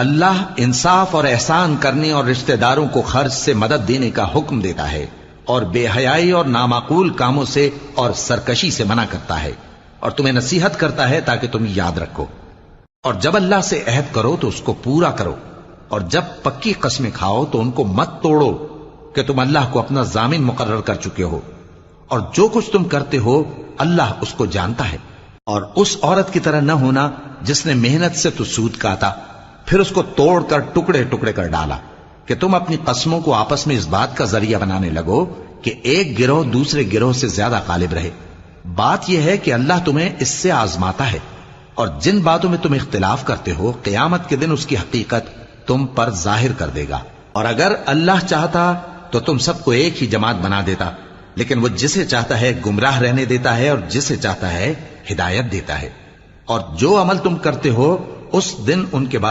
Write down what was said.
अल्लाह इंसाफ और एहसान करने और रिश्तेदारों को खर्च से मदद देने का हुक्म देता है और बेहयाई और नामाकूल कामों से और सरकशी से मना करता है और तुम्हें नसीहत करता है ताकि तुम याद रखो। और जब अल्लाह से अहद करो तो उसको पूरा करो, और जब पक्की कस्में खाओ तो उनको मत तोड़ो कि तुम अल्लाह को अपना जामिन मुकर्रर कर चुके हो, और जो कुछ तुम करते हो अल्लाह उसको जानता है। और उस औरत की तरह न होना जिसने मेहनत से तो सूद काटा, फिर उसको तोड़कर टुकड़े टुकड़े कर डाला, कि तुम अपनी कस्मों को आपस में इस बात का जरिया बनाने लगो कि एक गिरोह दूसरे गिरोह से ज्यादा गालिब रहे। बात यह है कि अल्लाह तुम्हें इससे आजमाता है, और जिन बातों में तुम इख्तिलाफ करते हो क़यामत के दिन उसकी हकीकत तुम पर जाहिर कर देगा। और अगर अल्लाह चाहता तो तुम सबको एक ही जमात बना देता, लेकिन वो जिसे चाहता है गुमराह रहने देता है और जिसे चाहता है हिदायत देता है। और जो अमल तुम करते हो उस दिन उनके बारे